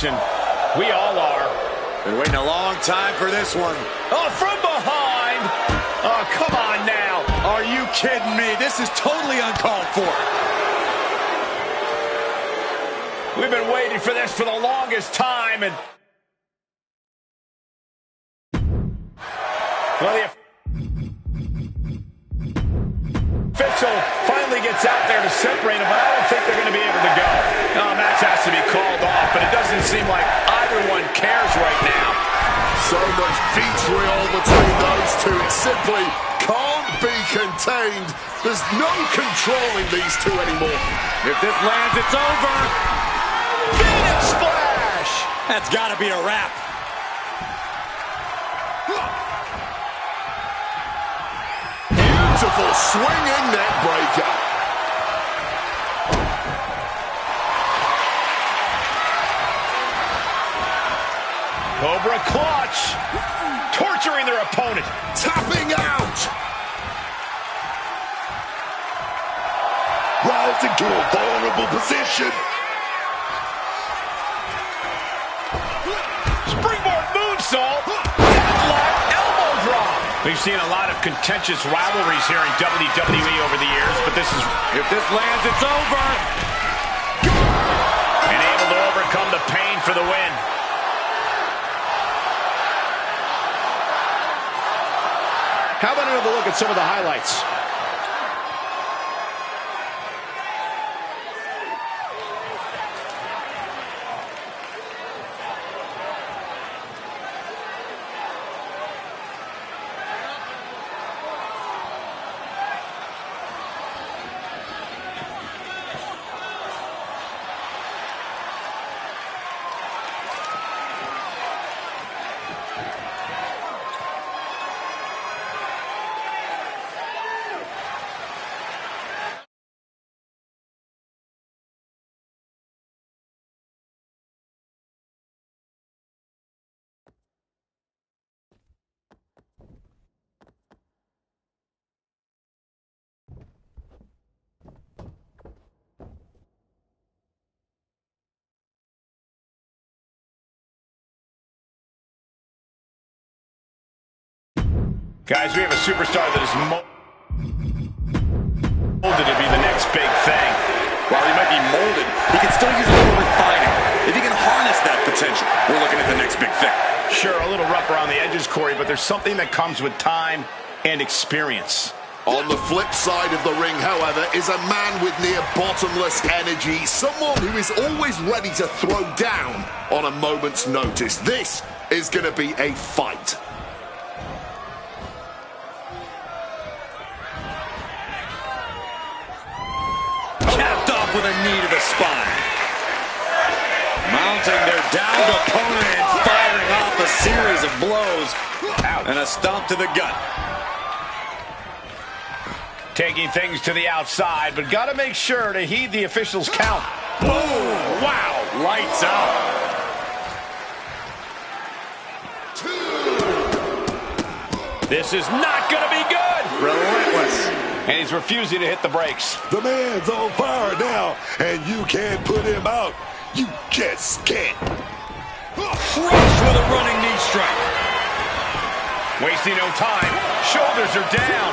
and we all are. Been waiting a long time for this one. Oh, from behind! Oh, come on now. Are you kidding me? This is totally uncalled for. We've been waiting for this for the longest time, and well, the official finally gets out there to separate them, but I don't think they're going to be able to go. No, match has to be called off, but it doesn't seem like either one cares right now. So much vitriol between those two. It simply can't be contained. There's no controlling these two anymore. If this lands, it's over. Phoenix splash! That's got to be a wrap. Beautiful swinging neck breaker. Cobra clutch. Torturing their opponent. Tapping out. Rising to a vulnerable position. Springboard moonsault. Headlock elbow drop. We've seen a lot of contentious rivalries here in WWE over the years, but this is... If this lands, it's over. And able to overcome the pain for the win. How about another look at some of the highlights? Guys, we have a superstar that is molded to be the next big thing. While he might be molded, he can still use a little refining. If he can harness that potential, we're looking at the next big thing. Sure, a little rough around the edges, Corey, but there's something that comes with time and experience. On the flip side of the ring, however, is a man with near bottomless energy. Someone who is always ready to throw down on a moment's notice. This is going to be a fight. With a knee to the spine. Mounting their downed opponent and firing off a series of blows. And a stomp to the gut. Taking things to the outside, but got to make sure to heed the official's count. Boom! Wow! Lights out. 2. This is not going to be good. Relentless. And he's refusing to hit the brakes. The man's on fire now, and you can't put him out. You just can't. Crushed with a running knee strike. Wasting no time. Shoulders are down.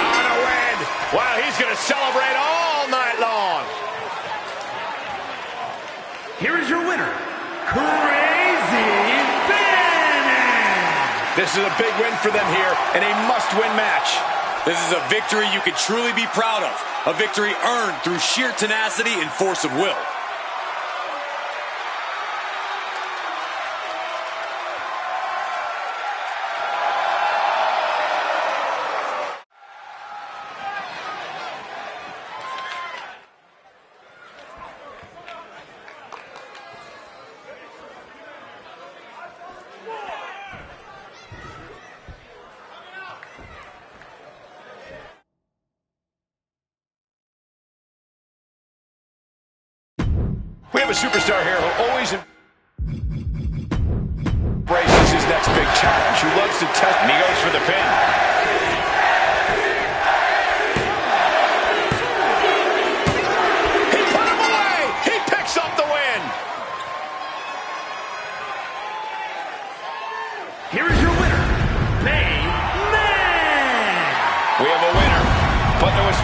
On a win. Wow, he's going to celebrate all night long. Here is your winner, Crazy Bennett. This is a big win for them here and a must-win match. This is a victory you can truly be proud of. A victory earned through sheer tenacity and force of will. We have a superstar here who always embraces his next big challenge, who loves to test, and he goes for the pin. He put him away! He picks up the win!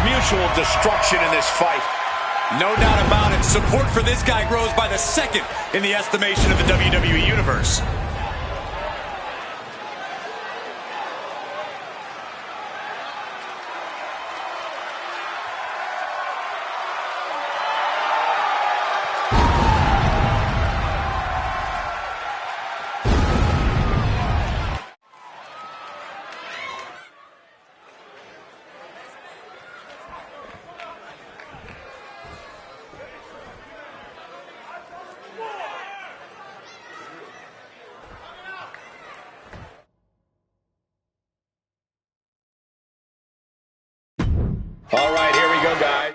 mutual destruction in this fight. No doubt about it. Support for this guy grows by the second in the estimation of the WWE Universe. All right, here we go, guys.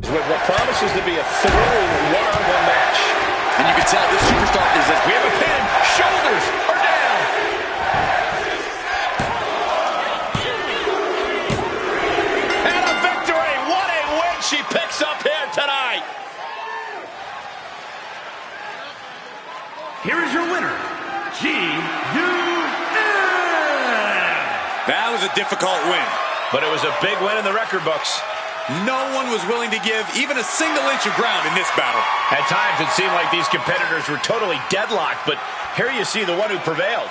With what promises to be a thrilling one-on-one match. And you can tell this superstar is We have a pin. Shoulders are down. And a victory. What a win she picks up here tonight. Here is your winner, That was a difficult win. But it was a big win in the record books. No one was willing to give even a single inch of ground in this battle. At times, it seemed like these competitors were totally deadlocked, but here you see the one who prevailed.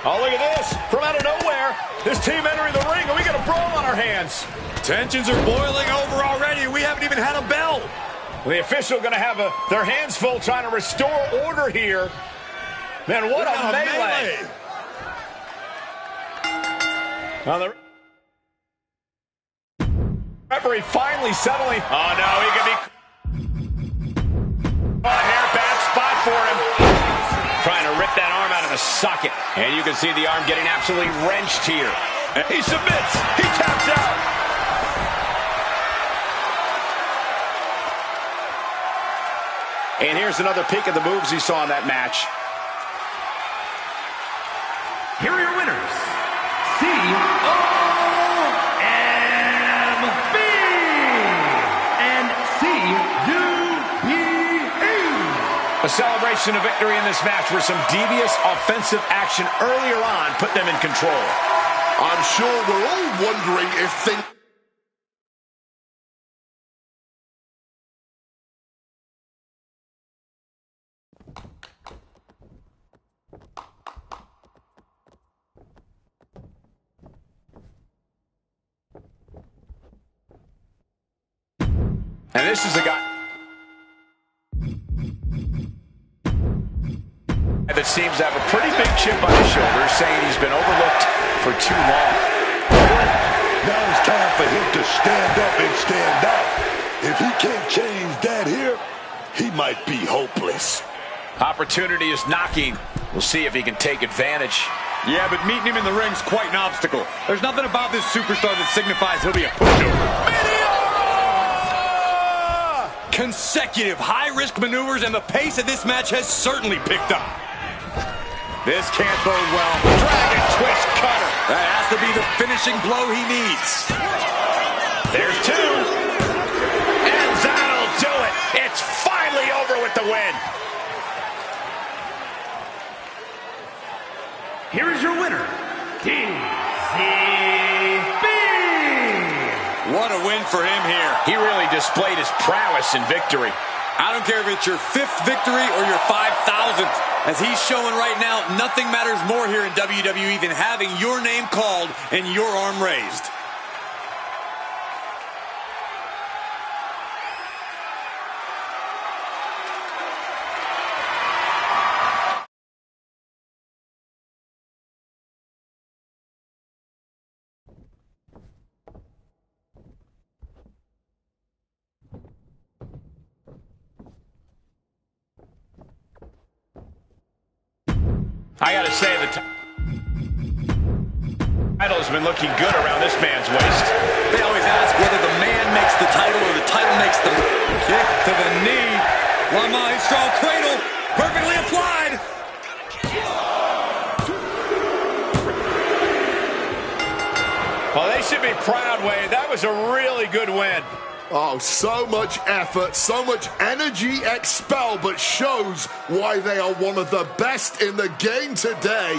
Oh, look at this. From out of nowhere, this team entering the ring, and we got a brawl on our hands. Tensions are boiling over already. We haven't even had a bell. Well, the official going to have their hands full trying to restore order here. Man, what a melee. Well, the referee finally settling. Oh, no, he could be... Oh, here, bad spot for him. Trying to rip that arm out of the socket. And you can see the arm getting absolutely wrenched here. He submits. He taps out. And here's another peek at the moves he saw in that match. Here are your winners, C-O-M-B and C-U-B-E. A celebration of victory in this match where some devious offensive action earlier on put them in control. I'm sure we're all wondering if things... And this is a guy that seems to have a pretty big chip on his shoulder, saying he's been overlooked for too long. Now it's time for him to stand up and stand out. If he can't change that here, he might be hopeless. Opportunity is knocking. We'll see if he can take advantage. Yeah, but meeting him in the ring's quite an obstacle. There's nothing about this superstar that signifies he'll be a pushover. Consecutive high-risk maneuvers, and the pace of this match has certainly picked up. This can't bode well. Dragon twist cutter. That has to be the finishing blow he needs. There's two. And that'll do it. It's finally over with the win. Here is your winner, DZB. What a win for him here. He really displayed his prowess in victory. I don't care if it's your 5th victory or your 5,000th. As he's showing right now, nothing matters more here in WWE than having your name called and your arm raised. I gotta say, the title's been looking good around this man's waist. They always ask whether the man makes the title or the title makes the kick to the knee. Lamont Nice strong cradle. Perfectly applied. Well, they should be proud, Wade. That was a really good win. Oh, so much effort, so much energy expelled, but shows why they are one of the best in the game today.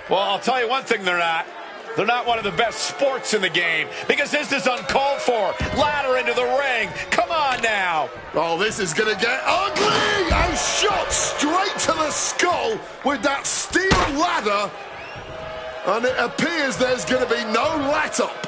Well, I'll tell you one thing they're not. They're not one of the best sports in the game, because this is uncalled for. Ladder into the ring. Come on now. Oh, this is going to get ugly. A shot straight to the skull with that steel ladder. And it appears there's going to be no let-up.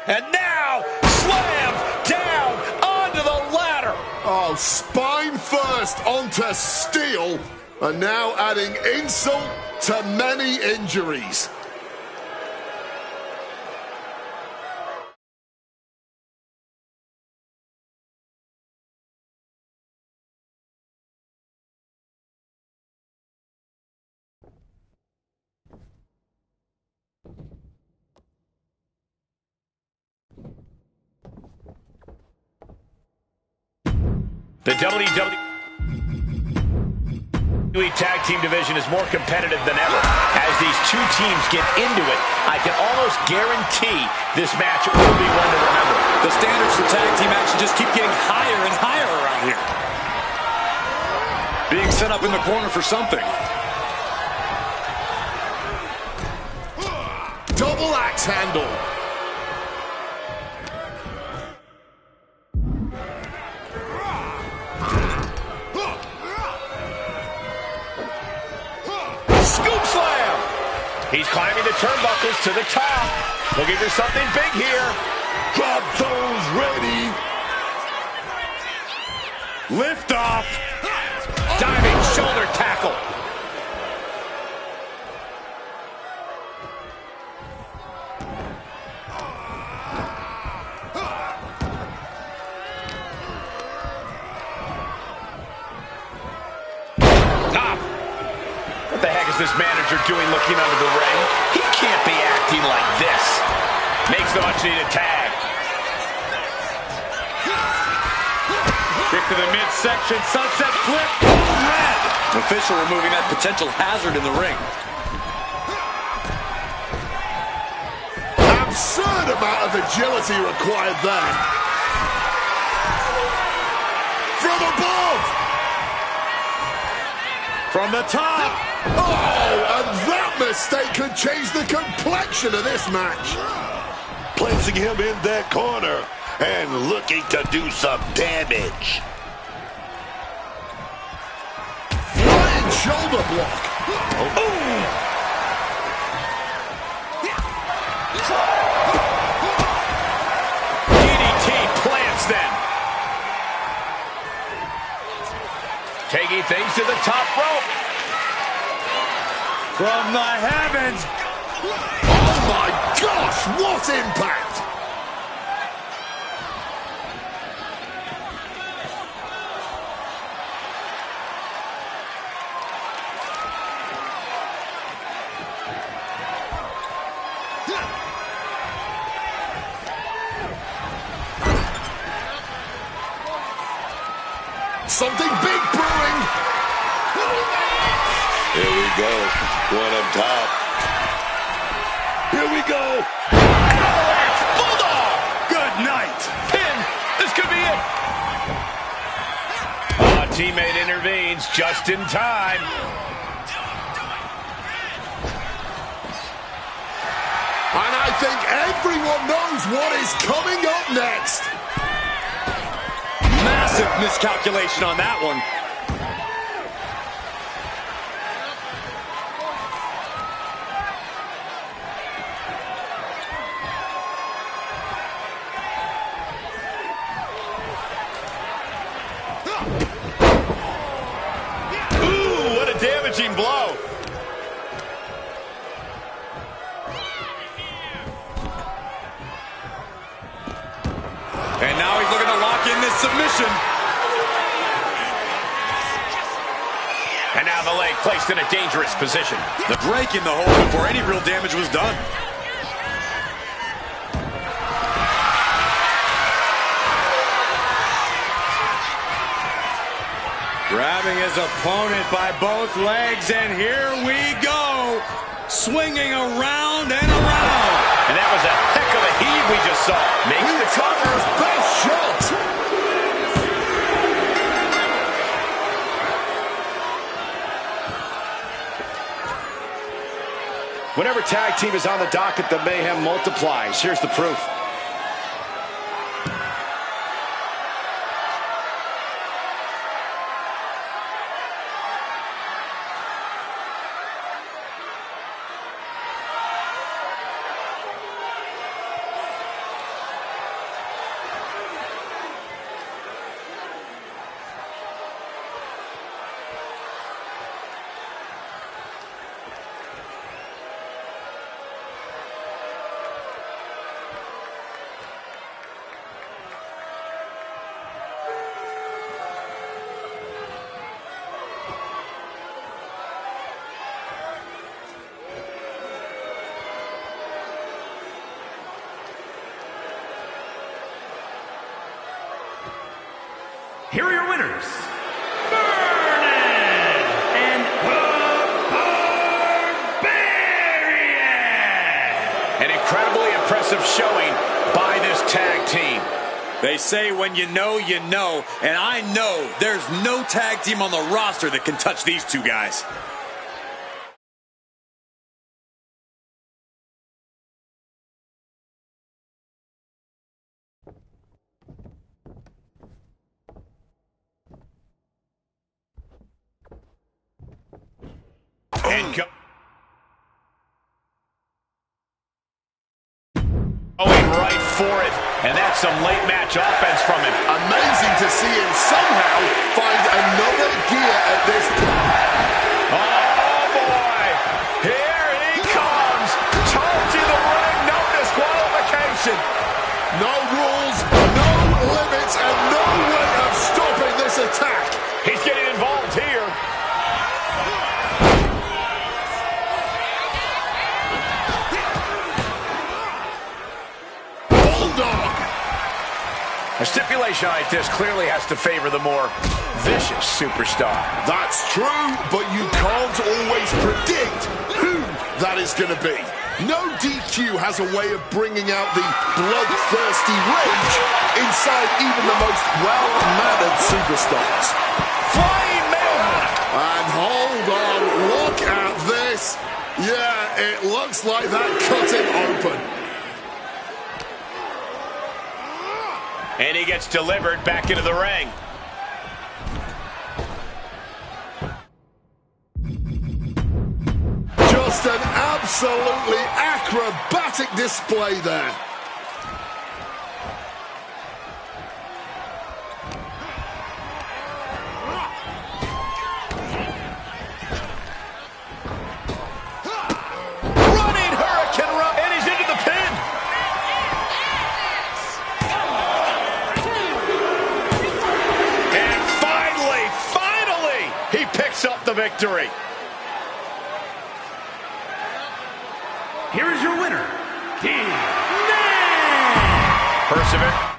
And now, slammed down onto the ladder. Oh, spine first onto steel. And now adding insult to many injuries. The WWE Tag Team division is more competitive than ever. As these two teams get into it, I can almost guarantee this match will be one to remember. The standards for tag team action just keep getting higher and higher around here. Being set up in the corner for something. Double axe handle. Scoop slam! He's climbing the turnbuckles to the top. Looking for something big here. Drop those ready. Lift off. Diving shoulder tackle. What the heck is this manager doing looking under the ring? He can't be acting like this. Makes the much-needed tag. Kick to the midsection, sunset flip. Red. Official removing that potential hazard in the ring. Absurd amount of agility required there. From above. From the top. Oh, and that mistake could change the complexion of this match. Placing him in that corner and looking to do some damage. Flying shoulder block. DDT plants them. Taking things to the top rope. From the heavens. Oh my gosh, what impact! Something big brewing. Here we go. One up top. Here we go. Avalanche Bulldog. Good night. Pin. This could be it. A teammate intervenes just in time. And I think everyone knows what is coming up next. Massive miscalculation on that one. Ooh, what a damaging blow. And now he's looking to lock in this submission. And now the leg placed in a dangerous position. The break in the hold before any real damage was done. Grabbing his opponent by both legs, and here we go. Swinging around and around. And that was a heck of a heave we just saw. Makes the cover's best shot. Whenever tag team is on the docket, the mayhem multiplies. Here's the proof. Here are your winners, Vernon and the Barbarian. An incredibly impressive showing by this tag team. They say when you know, and I know there's no tag team on the roster that can touch these two guys. And going right for it. And that's some late match offense from him. Amazing to see him somehow find another gear at this point. Oh, boy. Here he comes. Told you the ring, no disqualification. No rules, no limits, and no way of stopping this attack. He's getting involved here. A stipulation like this clearly has to favor the more vicious superstar. That's true, but you can't always predict who that is going to be. No DQ has a way of bringing out the bloodthirsty rage inside even the most well-mannered superstars. Flying mailman. And hold on, look at this. Yeah, it looks like that cut him open. And he gets delivered back into the ring. Just an absolutely acrobatic display there. Running Hurricane Run, and he's into the pin. And finally, he picks up the victory. Here is your winner, King. Perseverance.